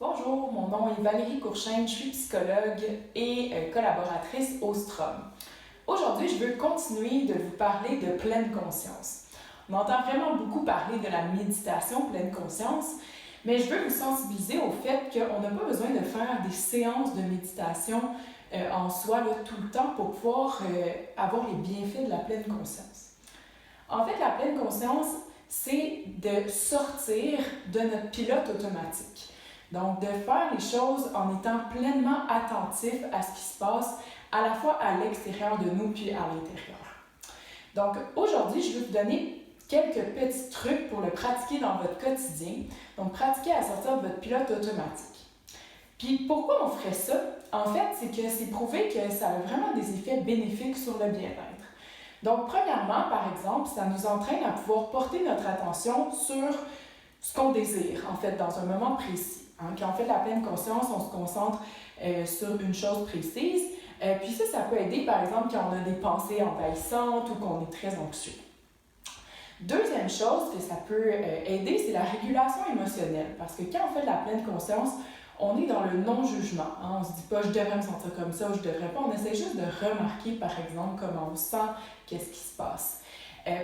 Bonjour, mon nom est Valérie Courchaine, je suis psychologue et collaboratrice au STROM. Aujourd'hui, je veux continuer de vous parler de pleine conscience. On entend vraiment beaucoup parler de la méditation pleine conscience, mais je veux vous sensibiliser au fait qu'on n'a pas besoin de faire des séances de méditation en soi là, tout le temps pour pouvoir avoir les bienfaits de la pleine conscience. En fait, la pleine conscience, c'est de sortir de notre pilote automatique. Donc, de faire les choses en étant pleinement attentif à ce qui se passe à la fois à l'extérieur de nous puis à l'intérieur. Donc, aujourd'hui, je vais vous donner quelques petits trucs pour le pratiquer dans votre quotidien. Donc, pratiquer à sortir de votre pilote automatique. Puis, pourquoi on ferait ça? En fait, c'est que c'est prouvé que ça a vraiment des effets bénéfiques sur le bien-être. Donc, premièrement, par exemple, ça nous entraîne à pouvoir porter notre attention sur ce qu'on désire, en fait, dans un moment précis. Quand on fait de la pleine conscience, on se concentre sur une chose précise. Puis ça peut aider, par exemple, quand on a des pensées envahissantes ou qu'on est très anxieux. Deuxième chose que ça peut aider, c'est la régulation émotionnelle. Parce que quand on fait de la pleine conscience, on est dans le non-jugement. On ne se dit pas « je devrais me sentir comme ça » ou « je devrais pas ». On essaie juste de remarquer, par exemple, comment on se sent, qu'est-ce qui se passe.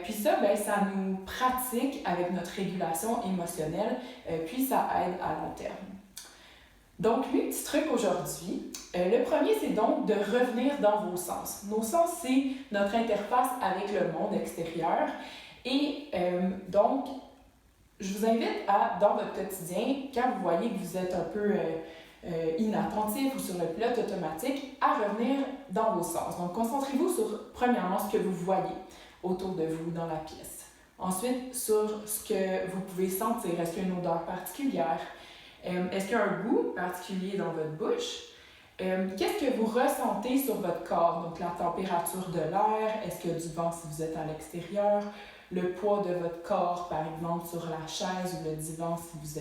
Puis ça, ça nous pratique avec notre régulation émotionnelle, puis ça aide à long terme. Donc, les petits trucs aujourd'hui. Le premier, c'est donc de revenir dans vos sens. Nos sens, c'est notre interface avec le monde extérieur. Et donc, je vous invite à, dans votre quotidien, quand vous voyez que vous êtes un peu inattentif ou sur le pilote automatique, à revenir dans vos sens. Donc, concentrez-vous sur, premièrement, ce que vous voyez autour de vous dans la pièce. Ensuite, sur ce que vous pouvez sentir. Est-ce qu'il y a une odeur particulière? Est-ce qu'il y a un goût particulier dans votre bouche? Qu'est-ce que vous ressentez sur votre corps? Donc, la température de l'air, est-ce qu'il y a du vent si vous êtes à l'extérieur? Le poids de votre corps, par exemple, sur la chaise ou le divan si vous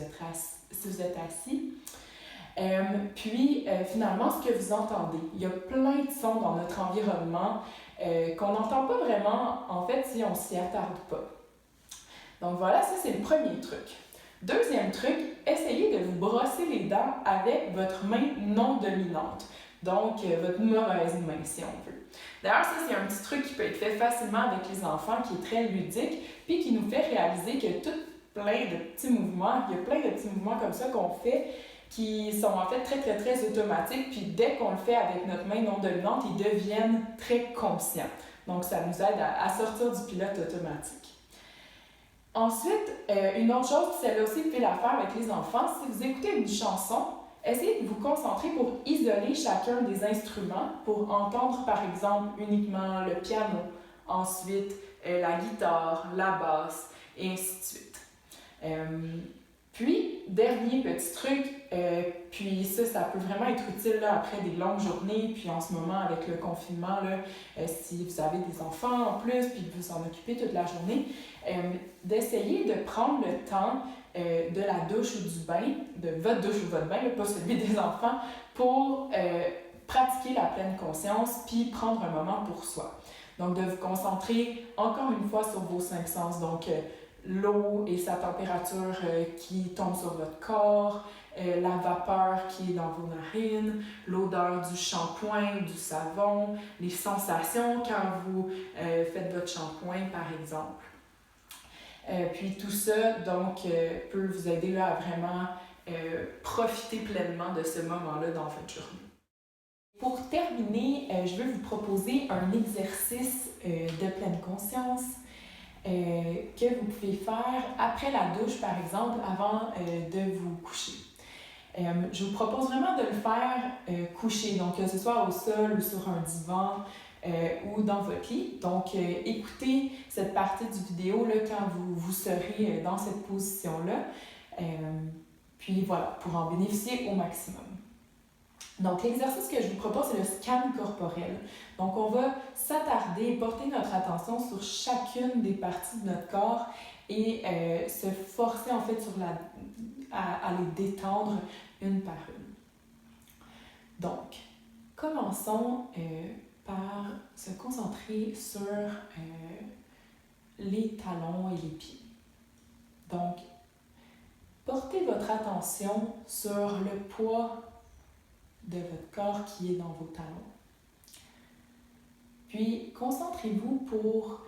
êtes assis. Puis, finalement, ce que vous entendez. Il y a plein de sons dans notre environnement qu'on n'entend pas vraiment, en fait, si on ne s'y attarde pas. Donc voilà, ça c'est le premier truc. Deuxième truc, essayez de vous brosser les dents avec votre main non dominante. Donc, votre mauvaise main, si on veut. D'ailleurs, ça, c'est un petit truc qui peut être fait facilement avec les enfants, qui est très ludique, puis qui nous fait réaliser que il y a plein de petits mouvements comme ça qu'on fait, qui sont en fait très, très automatiques, puis dès qu'on le fait avec notre main non dominante, ils deviennent très conscients. Donc, ça nous aide à sortir du pilote automatique. Ensuite, une autre chose, celle-là aussi, vous pouvez la faire avec les enfants. Si vous écoutez une chanson, essayez de vous concentrer pour isoler chacun des instruments, pour entendre, par exemple, uniquement le piano, ensuite la guitare, la basse, et ainsi de suite. Puis, dernier petit truc, puis ça peut vraiment être utile là, après des longues journées, puis en ce moment avec le confinement, là, si vous avez des enfants en plus, puis que vous en occupez toute la journée, d'essayer de prendre le temps de la douche ou du bain, de votre douche ou votre bain, là, pas celui des enfants, pour pratiquer la pleine conscience, puis prendre un moment pour soi. Donc, de vous concentrer encore une fois sur vos 5 sens, donc l'eau et sa température qui tombe sur votre corps, la vapeur qui est dans vos narines, l'odeur du shampoing, du savon, les sensations quand vous faites votre shampoing, par exemple. Puis tout ça, donc, peut vous aider là, à vraiment profiter pleinement de ce moment-là dans votre journée. Pour terminer, je veux vous proposer un exercice de pleine conscience que vous pouvez faire après la douche, par exemple, avant de vous coucher. Je vous propose vraiment de le faire coucher, donc que ce soit au sol ou sur un divan ou dans votre lit. Donc, écoutez cette partie du vidéo là, quand vous serez dans cette position-là. Puis voilà, pour en bénéficier au maximum. Donc, l'exercice que je vous propose, c'est le scan corporel. Donc, on va s'attarder, porter notre attention sur chacune des parties de notre corps et se forcer en fait à les détendre une par une. Donc, commençons par se concentrer sur les talons et les pieds. Donc, Portez votre attention sur le poids de votre corps qui est dans vos talons. Puis, concentrez-vous pour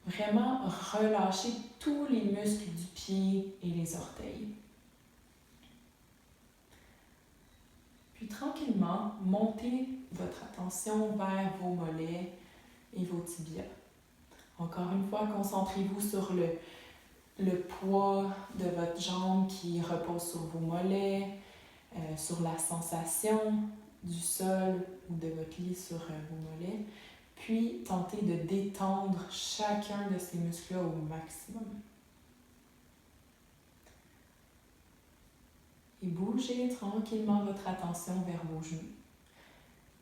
vraiment relâcher tous les muscles du pied et les orteils. Puis, tranquillement, montez votre attention vers vos mollets et vos tibias. Encore une fois, concentrez-vous sur le poids de votre jambe qui repose sur vos mollets, sur la sensation du sol ou de votre lit sur vos mollets. Puis, tentez de détendre chacun de ces muscles-là au maximum. Et bougez tranquillement votre attention vers vos genoux.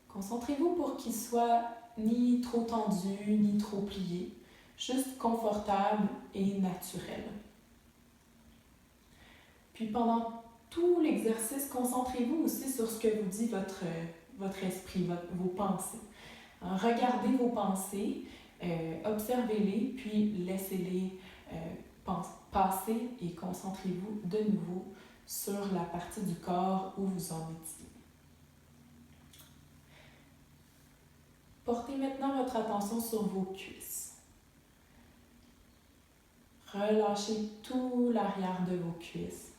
Concentrez-vous pour qu'ils soient ni trop tendus, ni trop pliés, juste confortables et naturels. Puis pendant tout l'exercice, concentrez-vous aussi sur ce que vous dit votre esprit, vos pensées. Regardez vos pensées, observez-les, puis laissez-les passer et concentrez-vous de nouveau sur la partie du corps où vous en étiez. Portez maintenant votre attention sur vos cuisses. Relâchez tout l'arrière de vos cuisses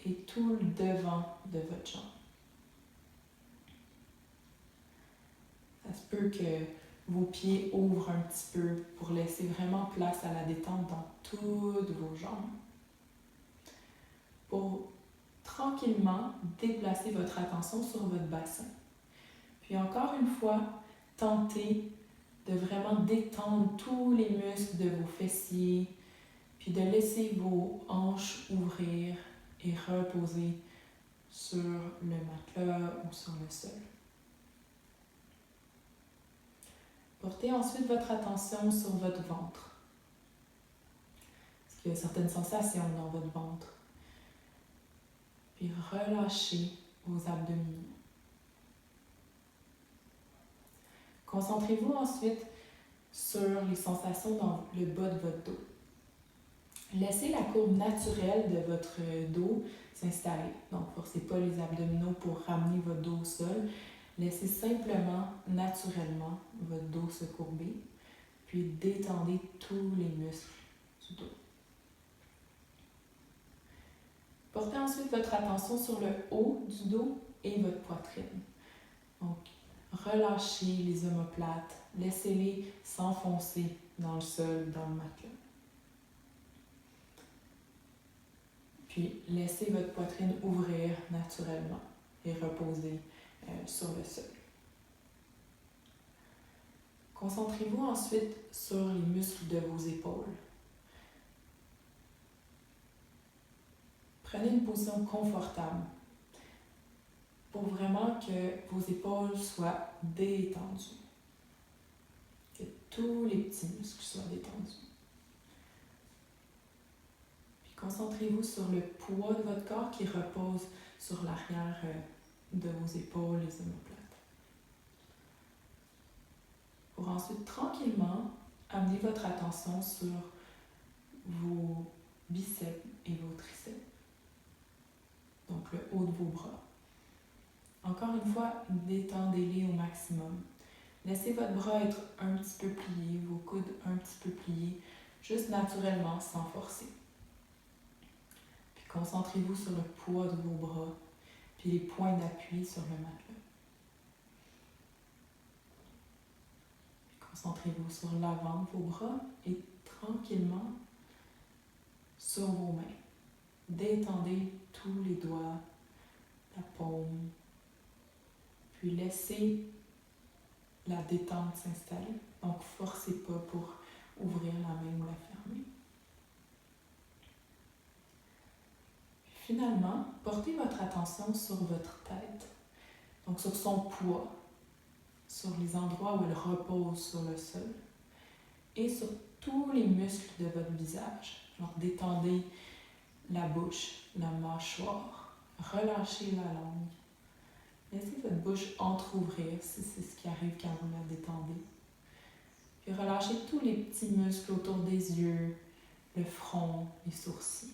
et tout le devant de votre jambe. Ça se peut que vos pieds ouvrent un petit peu pour laisser vraiment place à la détente dans toutes vos jambes. Pour tranquillement déplacer votre attention sur votre bassin. Puis encore une fois, tentez de vraiment détendre tous les muscles de vos fessiers, puis de laisser vos hanches ouvrir et reposer sur le matelas ou sur le sol. Portez ensuite votre attention sur votre ventre. Est-ce qu'il y a certaines sensations dans votre ventre? Puis relâchez vos abdominaux. Concentrez-vous ensuite sur les sensations dans le bas de votre dos. Laissez la courbe naturelle de votre dos s'installer. Donc, ne forcez pas les abdominaux pour ramener votre dos au sol. Laissez simplement, naturellement, votre dos se courber. Puis détendez tous les muscles du dos. Portez ensuite votre attention sur le haut du dos et votre poitrine. Donc, relâchez les omoplates, laissez-les s'enfoncer dans le sol, dans le matelas. Puis, laissez votre poitrine ouvrir naturellement et reposer sur le sol. Concentrez-vous ensuite sur les muscles de vos épaules. Prenez une position confortable pour vraiment que vos épaules soient détendues. Que tous les petits muscles soient détendus. Puis concentrez-vous sur le poids de votre corps qui repose sur l'arrière de vos épaules, les omoplates. Pour ensuite tranquillement amener votre attention sur vos biceps et vos triceps. Donc le haut de vos bras. Encore une fois, détendez-les au maximum. Laissez votre bras être un petit peu plié, vos coudes un petit peu pliés, juste naturellement, sans forcer. Puis concentrez-vous sur le poids de vos bras, puis les points d'appui sur le matelas. Puis concentrez-vous sur l'avant de vos bras et tranquillement sur vos mains. Détendez tous les doigts, la paume, puis laissez la détente s'installer. Donc, forcez pas pour ouvrir la main ou la fermer. Puis finalement, portez votre attention sur votre tête, donc sur son poids, sur les endroits où elle repose sur le sol et sur tous les muscles de votre visage. Alors, détendez la bouche, la mâchoire, relâchez la langue. Laissez votre bouche entrouvrir si c'est ce qui arrive quand vous la détendez. Puis relâchez tous les petits muscles autour des yeux, le front, les sourcils.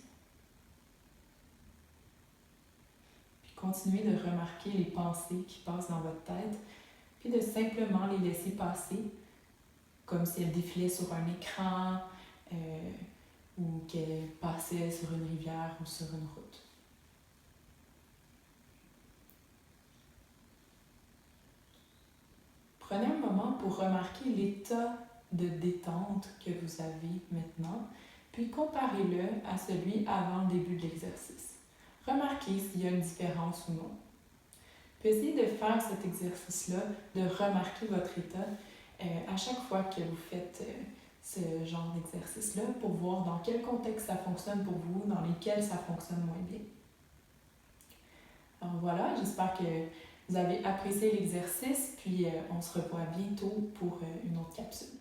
continuer de remarquer les pensées qui passent dans votre tête, puis de simplement les laisser passer, comme si elles défilaient sur un écran ou qu'elles passaient sur une rivière ou sur une route. Prenez un moment pour remarquer l'état de détente que vous avez maintenant, puis comparez-le à celui avant le début de l'exercice. Remarquez s'il y a une différence ou non. Puis essayez de faire cet exercice-là, de remarquer votre état à chaque fois que vous faites ce genre d'exercice-là pour voir dans quel contexte ça fonctionne pour vous, dans lesquels ça fonctionne moins bien. Alors voilà, j'espère que vous avez apprécié l'exercice, puis on se revoit bientôt pour une autre capsule.